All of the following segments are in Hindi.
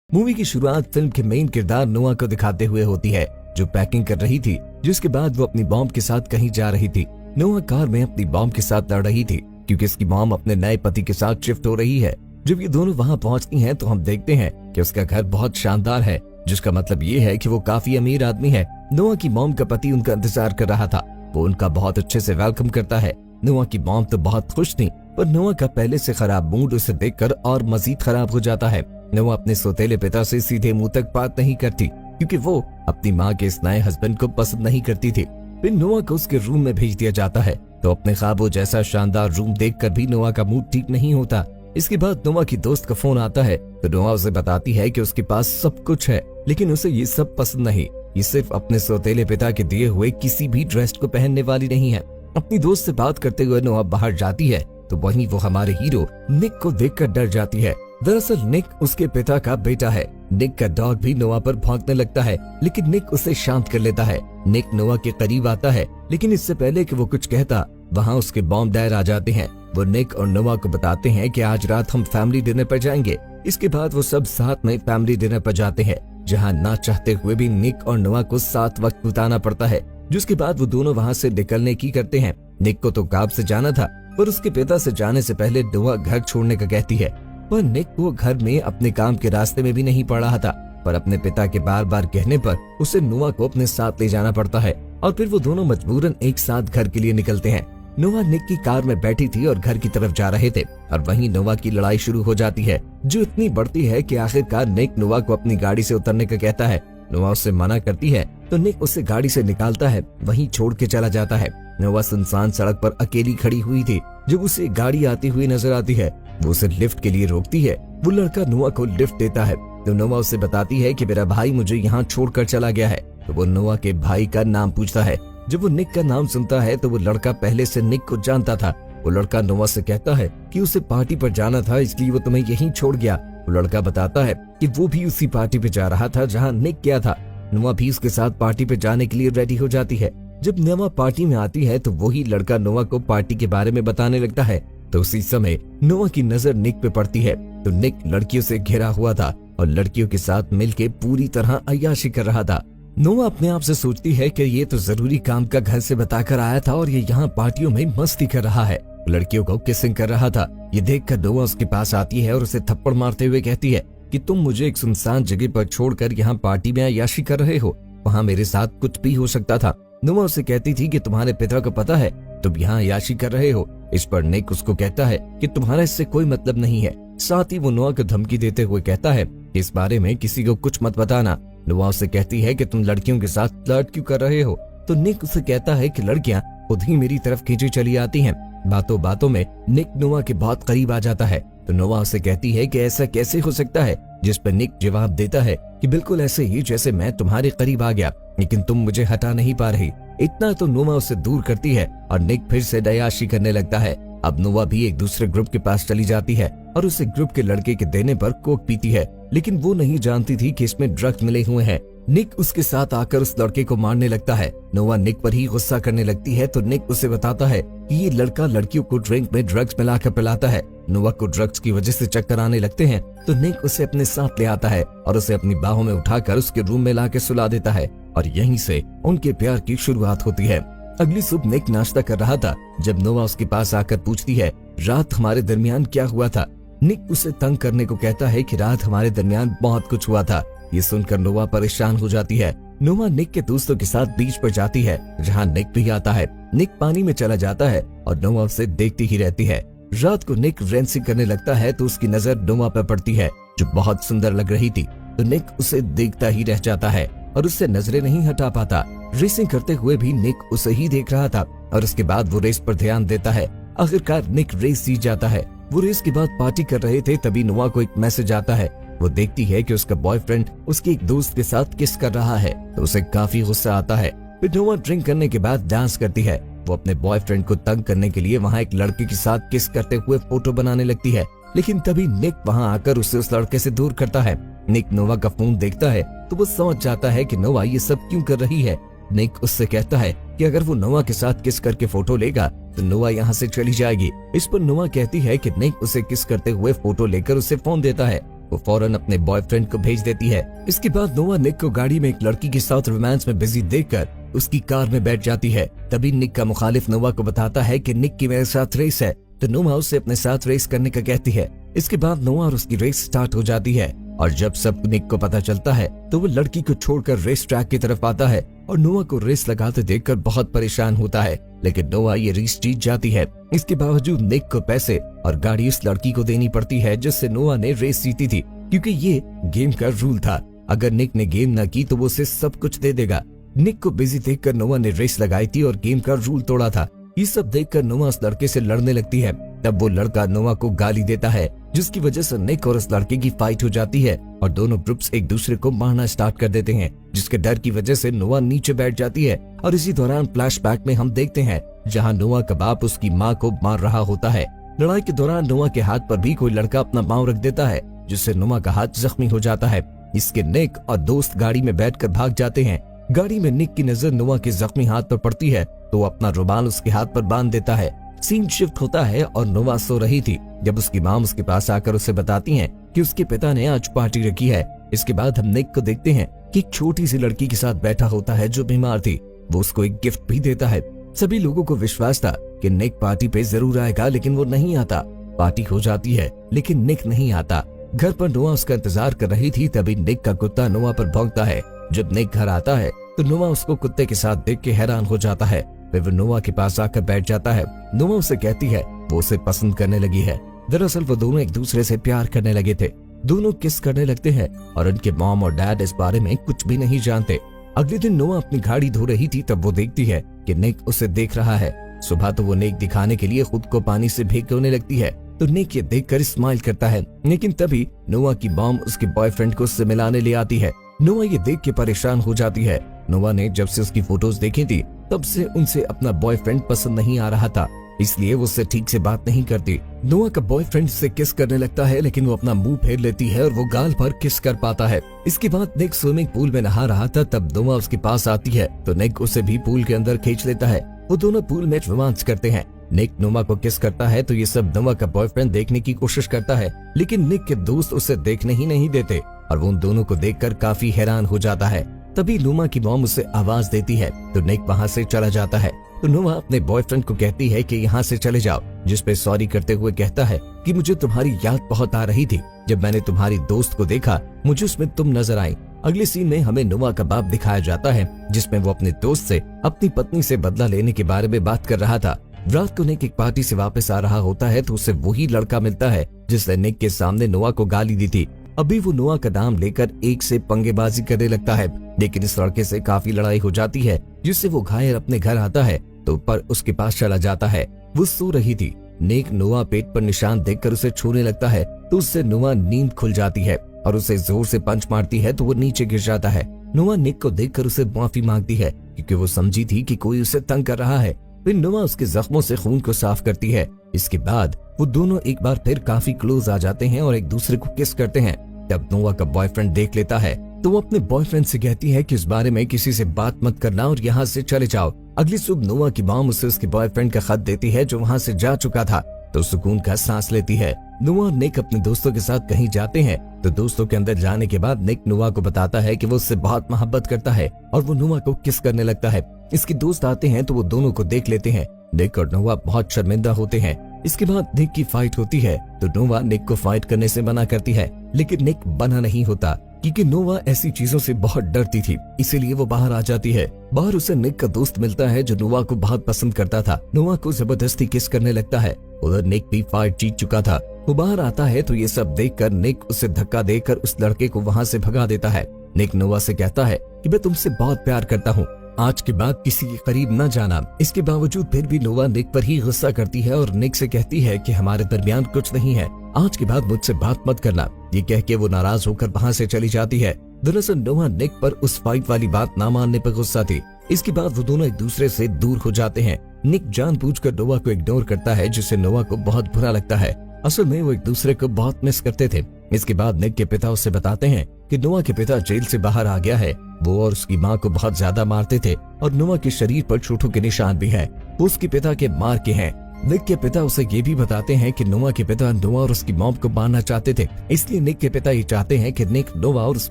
मूवी की शुरुआत फिल्म के मेन किरदार नोआ को दिखाते हुए होती है, जो पैकिंग कर रही थी, जिसके बाद वो अपनी मॉम के साथ कहीं जा रही थी। नोआ कार में अपनी मॉम के साथ लड़ रही थी क्योंकि उसकी मॉम अपने नए पति के साथ शिफ्ट हो रही है। जब ये दोनों वहाँ पहुँचती हैं तो हम देखते हैं कि उसका घर बहुत शानदार है, जिसका मतलब ये है कि वो काफी अमीर आदमी है। नोआ की मॉम का पति उनका इंतजार कर रहा था, वो उनका बहुत अच्छे से वेलकम करता है। नोआ की मॉम तो बहुत खुश थी, पर नोआ का पहले से खराब मूड उसे देखकर और मजीद खराब हो जाता है। नोआ अपने सौतेले पिता से सीधे मुंह तक बात नहीं करती क्योंकि वो अपनी माँ के इस नए हस्बैंड को पसंद नहीं करती थी। फिर नोआ को उसके रूम में भेज दिया जाता है, तो अपने ख्वाबों जैसा शानदार रूम देखकर भी नोआ का मूड ठीक नहीं होता। इसके बाद नोआ की दोस्त का फोन आता है, तो नोआ उसे बताती है कि उसके पास सब कुछ है, लेकिन उसे ये सब पसंद नहीं। ये सिर्फ अपने सौतेले पिता के दिए हुए किसी भी ड्रेस को पहनने वाली नहीं है। अपनी दोस्त से बात करते हुए नोआ बाहर जाती है, तो वहीं वो हमारे हीरो निक को देखकर डर जाती है। दरअसल निक उसके पिता का बेटा है। निक का डॉग भी नोआ पर भौंकने लगता है, लेकिन निक उसे शांत कर लेता है। निक नोआ के करीब आता है, लेकिन इससे पहले कि वो कुछ कहता, वहाँ उसके बॉम्ब डैड आ जाते हैं। वो निक और नोआ को बताते हैं कि आज रात हम फैमिली डिनर पर जाएंगे। इसके बाद वो सब साथ में फैमिली डिनर पर जाते हैं, जहाँ ना चाहते हुए भी निक और नोआ को साथ वक्त बिताना पड़ता है। जिसके बाद वो दोनों वहाँ से निकलने की करते हैं। निक को तो काम से जाना था, पर उसके पिता से जाने से पहले नोआ घर छोड़ने का कहती है, पर निक वो घर में अपने काम के रास्ते में भी नहीं पड़ रहा था, पर अपने पिता के बार बार कहने पर उसे नोआ को अपने साथ ले जाना पड़ता है और फिर वो दोनों मजबूरन एक साथ घर के लिए निकलते हैं। नोआ निक की कार में बैठी थी और घर की तरफ जा रहे थे, और वहीं नोआ की लड़ाई शुरू हो जाती है, जो इतनी बढ़ती है कि आखिरकार निक नोआ को अपनी गाड़ी से उतरने का कहता है। नोआ उससे मना करती है, तो निक उसे गाड़ी से निकालता है, वहीं छोड़ के चला जाता है। नोआ सुनसान सड़क पर अकेली खड़ी हुई थी। जब उसे गाड़ी आती हुई नजर आती है, वो उसे लिफ्ट के लिए रोकती है। वो लड़का नोआ को लिफ्ट देता है, तो नोआ उसे बताती है कि मेरा भाई मुझे यहाँ छोड़कर चला गया है। तो वो नोआ के भाई का नाम पूछता है। जब वो निक का नाम सुनता है, तो वो लड़का पहले से निक को जानता था। वो लड़का नोआ से कहता है कि उसे पार्टी पर जाना था, इसलिए वो तुम्हें यहीं छोड़ गया। वो लड़का बताता है कि वो भी उसी पार्टी पे जा रहा था जहाँ निक गया था। नोआ भी उसके साथ पार्टी पे जाने के लिए रेडी हो जाती है। जब नोआ पार्टी में आती है, तो वही लड़का नोआ को पार्टी के बारे में बताने लगता है। तो उसी समय नोआ की नजर निक पे पड़ती है, तो निक लड़कियों से घिरा हुआ था और लड़कियों के साथ मिलके पूरी तरह अय्याशी कर रहा था। नोआ अपने आप से सोचती है कि ये तो जरूरी काम का घर से बताकर आया था और ये यहाँ पार्टियों में मस्ती कर रहा है, लड़कियों को किसिंग कर रहा था। ये देखकर नोआ उसके पास आती है और उसे थप्पड़ मारते हुए कहती है कि तुम मुझे एक सुनसान जगह पर छोड़कर यहाँ पार्टी में अय्याशी कर रहे हो, वहाँ मेरे साथ कुछ भी हो सकता था। नोआ उसे कहती थी कि तुम्हारे पिता को पता है तुम यहाँ अय्याशी कर रहे हो। इस पर निक उसको कहता है कि तुम्हारा इससे कोई मतलब नहीं है। साथ ही वो नोआ को धमकी देते हुए कहता है कि इस बारे में किसी को कुछ मत बताना। नोआ उसे कहती है कि तुम लड़कियों के साथ फ्लर्ट क्यों कर रहे हो। तो निक उसे कहता है कि लड़कियां खुद ही मेरी तरफ खींची चली आती हैं। बातों बातों में निक नोआ के बहुत करीब आ जाता है, तो नोआ उसे कहती है कि ऐसा कैसे हो सकता है, जिस पर निक जवाब देता है कि बिल्कुल ऐसे ही जैसे मैं तुम्हारे करीब आ गया, लेकिन तुम मुझे हटा नहीं पा रही। इतना तो नोआ उसे दूर करती है और निक फिर से अय्याशी करने लगता है। अब नोआ भी एक दूसरे ग्रुप के पास चली जाती है और उसे ग्रुप के लड़के के देने पर कोक पीती है, लेकिन वो नहीं जानती थी कि इसमें ड्रग्स मिले हुए हैं। निक उसके साथ आकर उस लड़के को मारने लगता है। नोआ निक पर ही गुस्सा करने लगती है, तो निक उसे बताता है कि ये लड़का लड़कियों को ड्रिंक में ड्रग्स मिलाकर पिलाता है। नोआ को ड्रग्स की वजह से चक्कर आने लगते हैं, तो निक उसे अपने साथ ले आता है और उसे अपनी बाहों में उठाकर उसके रूम में लाकर सुला देता है, और यहीं से उनके प्यार की शुरुआत होती है। अगली सुबह निक नाश्ता कर रहा था, जब नोआ उसके पास आकर पूछती है रात हमारे दरमियान क्या हुआ था। निक उसे तंग करने को कहता है कि रात हमारे दरमियान बहुत कुछ हुआ था। ये सुनकर नोआ परेशान हो जाती है। नोआ निक के दोस्तों के साथ बीच पर जाती है, जहाँ निक भी आता है। निक पानी में चला जाता है और नोआ उसे देखती ही रहती है। रात को निक रेंसिंग करने लगता है, तो उसकी नजर नोआ पर पड़ती है, जो बहुत सुंदर लग रही थी। तो निक उसे देखता ही रह जाता है और उससे नजरें नहीं हटा पाता। रेसिंग करते हुए भी निक उसे ही देख रहा था और उसके बाद वो रेस पर ध्यान देता है। आखिरकार निक रेस जीत जाता है। वो रेस के बाद पार्टी कर रहे थे, तभी नोआ को एक मैसेज आता है। वो देखती है कि उसका बॉयफ्रेंड उसके एक दोस्त के साथ किस कर रहा है, तो उसे काफी गुस्सा आता है। फिर नोआ ड्रिंक करने के बाद डांस करती है। वो अपने बॉयफ्रेंड को तंग करने के लिए वहाँ एक लड़के के साथ किस करते हुए फोटो बनाने लगती है, लेकिन तभी निक वहाँ आकर उसे उस लड़के से दूर करता है। निक नोआ का फोन देखता है, तो वो समझ जाता है कि नोआ ये सब क्यों कर रही है। निक उससे कहता है कि अगर वो नोआ के साथ किस करके फोटो लेगा तो नोआ यहाँ से चली जाएगी। इस पर नोआ कहती है कि निक उसे किस करते हुए फोटो लेकर उसे फोन देता है। वो फौरन अपने बॉयफ्रेंड को भेज देती है। इसके बाद नोआ निक को गाड़ी में एक लड़की के साथ रोमांस में बिजी देखकर उसकी कार में बैठ जाती है। तभी निक का मुखालिफ नोआ को बताता है कि निक की मेरे साथ रेस है, तो नोआ उसे अपने साथ रेस करने का कहती है। इसके बाद नोआ और उसकी रेस स्टार्ट हो जाती है और जब सब निक को पता चलता है तो वो लड़की को छोड़कर रेस ट्रैक की तरफ आता है और नोआ को रेस लगाते देखकर बहुत परेशान होता है, लेकिन नोआ ये रेस जीत जाती है। इसके बावजूद निक को पैसे और गाड़ी उस लड़की को देनी पड़ती है जिससे नोआ ने रेस जीती थी, क्योंकि ये गेम का रूल था। अगर निक ने गेम न की तो वो उसे सब कुछ दे देगा। निक को बिजी देखकर नोआ ने रेस लगाई थी और गेम का रूल तोड़ा था। ये सब देखकर नोआ उस लड़के से लड़ने लगती है। तब वो लड़का नोआ को गाली देता है, जिसकी वजह से निक और उस लड़के की फाइट हो जाती है और दोनों ग्रुप्स एक दूसरे को मारना स्टार्ट कर देते हैं, जिसके डर की वजह से नोआ नीचे बैठ जाती है। और इसी दौरान फ्लैशबैक में हम देखते हैं जहां नोआ का बाप उसकी माँ को मार रहा होता है। लड़ाई के दौरान नोआ के हाथ पर भी कोई लड़का अपना पांव रख देता है, जिससे नोआ का हाथ जख्मी हो जाता है। इसके निक और दोस्त गाड़ी में बैठकर भाग जाते हैं। गाड़ी में निक की नजर नोआ के जख्मी हाथ पर पड़ती है तो वो अपना रुमाल उसके हाथ पर बांध देता है। सीन शिफ्ट होता है और नोआ सो रही थी जब उसकी माँ उसके पास आकर उसे बताती हैं कि उसके पिता ने आज पार्टी रखी है। इसके बाद हम निक को देखते हैं कि एक छोटी सी लड़की के साथ बैठा होता है जो बीमार थी। वो उसको एक गिफ्ट भी देता है। सभी लोगों को विश्वास था कि निक पार्टी पे जरूर आएगा, लेकिन वो नहीं आता। पार्टी हो जाती है लेकिन निक नहीं आता। घर पर नोआ उसका इंतजार कर रही थी। तभी निक का कुत्ता नोआ पर भौंकता है। जब निक घर आता है तो नोआ उसको कुत्ते के साथ देख के हैरान हो जाता है। फिर वो नोआ के पास आकर बैठ जाता है। नोआ उसे कहती है वो उसे पसंद करने लगी है। दरअसल वो दोनों एक दूसरे से प्यार करने लगे थे। दोनों किस करने लगते हैं और उनके मॉम और डैड इस बारे में कुछ भी नहीं जानते। अगले दिन नोआ अपनी गाड़ी धो रही थी तब वो देखती है कि निक उसे देख रहा है। सुबह तो वो निक दिखाने के लिए खुद को पानी से भिगोने लगती है तो निक ये देखकर स्माइल करता है, लेकिन तभी नोआ की मॉम उसके बॉयफ्रेंड को उससे मिलाने ले आती है। नोआ ये देख के परेशान हो जाती है। नोआ ने जब से उसकी फोटोज देखी थी तब से उनसे अपना बॉयफ्रेंड पसंद नहीं आ रहा था, इसलिए वो उससे ठीक से बात नहीं करती। नोआ का बॉयफ्रेंड उससे किस करने लगता है, लेकिन वो अपना मुंह फेर लेती है और वो गाल पर किस कर पाता है। इसके बाद निक स्विमिंग पूल में नहा रहा था तब नोआ उसके पास आती है तो निक उसे भी पूल के अंदर खींच लेता है। वो दोनों पूल में रोमांस करते हैं। निक नोआ को किस करता है तो ये सब नोआ का बॉयफ्रेंड देखने की कोशिश करता है, लेकिन निक के दोस्त उसे देखने ही नहीं देते और वो उन दोनों को देखकर काफी हैरान हो जाता है। तभी नोआ की मॉम उसे आवाज देती है तो निक वहाँ से चला जाता है। तो नोआ अपने बॉयफ्रेंड को कहती है कि यहाँ से चले जाओ, जिस पे सॉरी करते हुए कहता है कि मुझे तुम्हारी याद बहुत आ रही थी। जब मैंने तुम्हारी दोस्त को देखा मुझे उसमें तुम नजर आई। अगले सीन में हमें नोआ का बाप दिखाया जाता है जिसमें वो अपने दोस्त से अपनी पत्नी से बदला लेने के बारे में बात कर रहा था। रात को निक एक पार्टी से वापस आ रहा होता है तो उसे वही लड़का मिलता है जिसने निक के सामने नोआ को गाली दी थी। अभी वो नोआ का नाम लेकर एक से पंगेबाजी करने लगता है, लेकिन इस लड़के से काफी लड़ाई हो जाती है जिससे वो घायल अपने घर आता है तो पर उसके पास चला जाता है। वो सो रही थी। निक नोआ पेट पर निशान देखकर उसे छूने लगता है तो उससे नोआ नींद खुल जाती है और उसे जोर से पंच मारती है तो वो नीचे गिर जाता है। नोआ निक को देखकर उसे माफी मांगती है क्योंकि वो समझी थी कि कोई उसे तंग कर रहा है। फिर नोआ उसके जख्मों से खून को साफ करती है। इसके बाद वो दोनों एक बार फिर काफी क्लोज आ जाते हैं और एक दूसरे को किस करते हैं। जब नोआ का बॉयफ्रेंड देख लेता है तो वो अपने बॉयफ्रेंड से कहती है कि इस बारे में किसी से बात मत करना और यहाँ से चले जाओ। अगली सुबह नोआ की मॉम उसे उसके बॉयफ्रेंड का खत देती है जो वहाँ से जा चुका था तो सुकून का सांस लेती है। नोआ और निक अपने दोस्तों के साथ कहीं जाते हैं तो दोस्तों के अंदर जाने के बाद निक नोआ को बताता है कि वो उससे बहुत मोहब्बत करता है और वो नोआ को किस करने लगता है। इसके दोस्त आते हैं तो वो दोनों को देख लेते हैं। निक और नोआ बहुत शर्मिंदा होते हैं। इसके बाद निक की फाइट होती है तो नोआ निक को फाइट करने से मना करती है, लेकिन निक बना नहीं होता क्योंकि नोआ ऐसी चीजों से बहुत डरती थी, इसीलिए वो बाहर आ जाती है। बाहर उसे निक का दोस्त मिलता है जो नोआ को बहुत पसंद करता था। नोआ को जबरदस्ती किस करने लगता है। उधर निक भी फाइट जीत चुका था। वो बाहर आता है तो ये सब देखकर निक उसे धक्का देकर उस लड़के को वहाँ से भगा देता है। निक नोआ से कहता है कि मैं तुमसे बहुत प्यार करता हूँ, आज के बाद किसी के करीब न जाना। इसके बावजूद फिर भी नोआ निक पर ही गुस्सा करती है और निक से कहती है कि हमारे दरमियान कुछ नहीं है, आज के बाद मुझसे बात मत करना। ये कह के वो नाराज होकर वहाँ से चली जाती है। दरअसल नोआ निक पर उस फाइट वाली बात ना मानने पर गुस्सा थी। इसके बाद वो दोनों एक दूसरे से दूर हो जाते हैं। निक जानबूझकर नोआ को इग्नोर करता है जिससे नोआ को बहुत बुरा लगता है। असल में वो एक दूसरे को बहुत मिस करते थे। इसके बाद निक के पिता उससे बताते हैं कि नोआ के पिता जेल से बाहर आ गया है। वो और उसकी माँ को बहुत ज्यादा मारते थे और नोआ के शरीर पर चोटों के निशान भी हैं। वो उसके पिता के मार के हैं। निक के पिता उसे ये भी बताते हैं कि नोआ के पिता नोआ और उसकी मॉम को मारना चाहते थे, इसलिए निक के पिता ये चाहते हैं कि निक नोआ और उस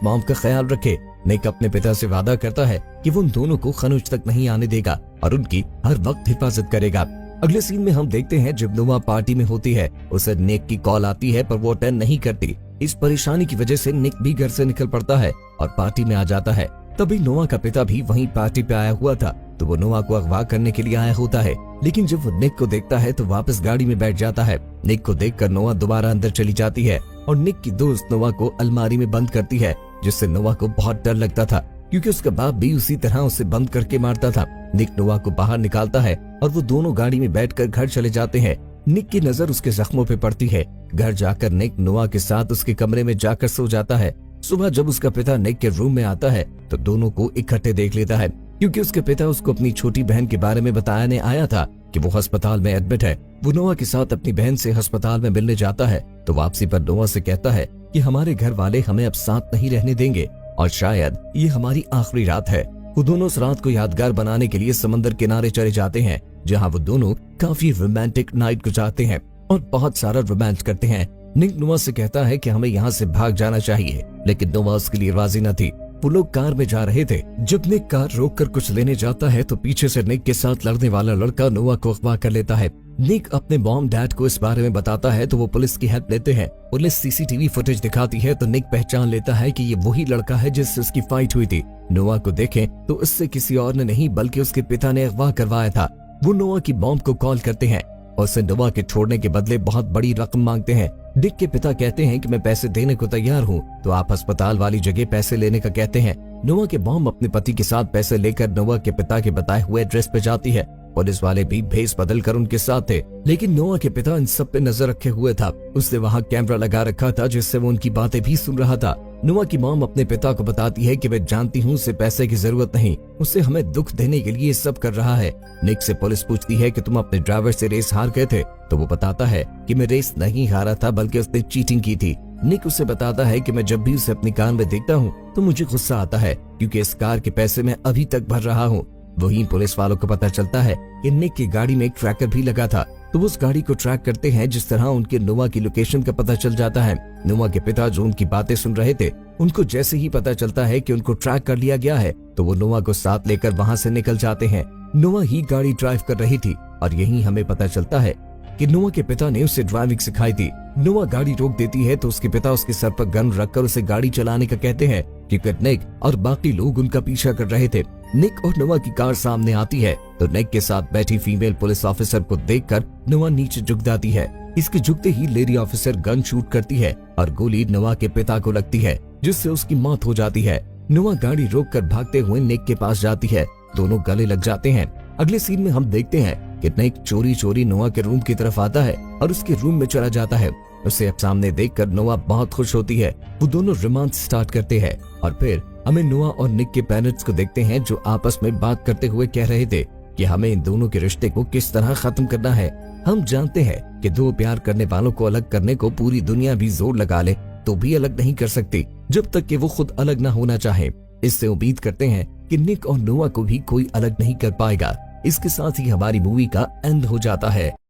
मॉम का ख्याल रखे। निक अपने पिता से वादा करता है कि वो उन दोनों को खनुज तक नहीं आने देगा और उनकी हर वक्त हिफाजत करेगा। अगले सीन में हम देखते हैं जब नोआ पार्टी में होती है, उसे निक की कॉल आती है पर वो अटेंड नहीं करती। इस परेशानी की वजह से निक भी घर से निकल पड़ता है और पार्टी में आ जाता है। तभी नोआ का पिता भी वहीं पार्टी पे आया हुआ था, तो वो नोआ को अगवा करने के लिए आया होता है, लेकिन जब वो निक को देखता है तो वापस गाड़ी में बैठ जाता है। निक को देखकर नोआ दोबारा अंदर चली जाती है और निक की दोस्त नोआ को अलमारी में बंद करती है, जिससे नोआ को बहुत डर लगता था क्योंकि उसका बाप भी उसी तरह उसे बंद करके मारता था। निक नोआ को बाहर निकालता है और वो दोनों गाड़ी में बैठकर घर चले जाते हैं। निक की नजर उसके जख्मों पे पड़ती है। घर जाकर निक नोआ के साथ उसके कमरे में जाकर सो जाता है। सुबह जब उसका पिता निक के रूम में आता है तो दोनों को इकट्ठे देख लेता है, क्योंकि उसके पिता उसको अपनी छोटी बहन के बारे में बताने आया था कि वो अस्पताल में एडमिट है। वो नोआ के साथ अपनी बहन से अस्पताल में मिलने जाता है तो वापसी पर नोआ से कहता है कि हमारे घर वाले हमें अब साथ नहीं रहने देंगे और शायद ये हमारी आखिरी रात है। वो दोनों उस रात को यादगार बनाने के लिए समंदर किनारे चले जाते हैं, जहाँ वो दोनों काफी रोमांटिक नाइट गुजारते हैं और बहुत सारा रोमांस करते हैं। निक नोआ से कहता है कि हमें यहाँ से भाग जाना चाहिए, लेकिन नोआ उसके लिए राजी न थी। वो लोग कार में जा रहे थे। जब निक कार रोककर कुछ लेने जाता है तो पीछे से निक के साथ लड़ने वाला लड़का नोआ को अगवा कर लेता है। निक अपने मॉम डैड को इस बारे में बताता है तो वो पुलिस की हेल्प लेते हैं। पुलिस सीसीटीवी फुटेज दिखाती है तो निक पहचान लेता है कि ये वही लड़का है जिससे उसकी फाइट हुई थी। नोआ को देखें तो इससे किसी और ने नहीं बल्कि उसके पिता ने अगवा करवाया था। वो नोआ की मॉम को कॉल करते हैं और उसे नोआ के छोड़ने के बदले बहुत बड़ी रकम मांगते हैं। निक के पिता कहते हैं कि मैं पैसे देने को तैयार हूँ, तो आप अस्पताल वाली जगह पैसे लेने का कहते हैं। नोआ के मॉम अपने पति के साथ पैसे लेकर नोआ के पिता के बताए हुए एड्रेस पे जाती है। पुलिस वाले भी भेस बदल कर उनके साथ थे, लेकिन नोआ के पिता इन सब पे नजर रखे हुए था। उसने वहाँ कैमरा लगा रखा था जिससे वो उनकी बातें भी सुन रहा था। नोआ की मॉम अपने पिता को बताती है कि मैं जानती हूँ उसे पैसे की जरूरत नहीं, उसे हमें दुख देने के लिए सब कर रहा है। निक से पुलिस पूछती है कि तुम अपने ड्राइवर से रेस हार गए थे, तो वो बताता है कि मैं रेस नहीं हारा था बल्कि उसने चीटिंग की थी। निक उसे बताता है कि मैं जब भी उसे अपनी कार में देखता हूँ तो मुझे गुस्सा आता है क्योंकि इस कार के पैसे मैं अभी तक भर रहा हूँ। वहीं पुलिस वालों को पता चलता है कि निक की गाड़ी में एक ट्रैकर भी लगा था, तो वो उस गाड़ी को ट्रैक करते हैं। जिस तरह उनके नोआ की लोकेशन का पता चल जाता है। नोआ के पिता जो उनकी बातें सुन रहे थे, उनको जैसे ही पता चलता है कि उनको ट्रैक कर लिया गया है तो वो नोआ को साथ लेकर वहाँ से निकल जाते हैं। नोआ ही गाड़ी ड्राइव कर रही थी और यही हमें पता चलता है कि नोआ के पिता ने उसे ड्राइविंग सिखाई थी। नोआ गाड़ी रोक देती है तो उसके पिता उसके सर पर गन रखकर उसे गाड़ी चलाने का कहते हैं, क्योंकि निक और बाकी लोग उनका पीछा कर रहे थे। निक और नोआ की कार सामने आती है तो निक के साथ बैठी फीमेल पुलिस ऑफिसर को देखकर नोआ नीचे झुक जाती है। इसके झुकते ही लेडी ऑफिसर गन शूट करती है और गोली नोआ के पिता को लगती है, जिससे उसकी मौत हो जाती है। नोआ गाड़ी रोककर भागते हुए निक के पास जाती है, दोनों गले लग जाते हैं। अगले सीन में हम देखते हैं कि निक चोरी चोरी नोआ के रूम की तरफ आता है और उसके रूम में चला जाता है। उसे अब सामने देखकर नोआ बहुत खुश होती है। वो दोनों रोमांस स्टार्ट करते हैं और फिर हमें नोआ और निक के पेरेंट्स को देखते हैं जो आपस में बात करते हुए कह रहे थे कि हमें इन दोनों के रिश्ते को किस तरह खत्म करना है। हम जानते हैं कि दो प्यार करने वालों को अलग करने को पूरी दुनिया भी जोर लगा ले तो भी अलग नहीं कर सकती जब तक कि वो खुद अलग ना होना चाहे। इससे उम्मीद करते हैं कि निक और नोआ को भी कोई अलग नहीं कर पाएगा। इसके साथ ही हमारी मूवी का एंड हो जाता है।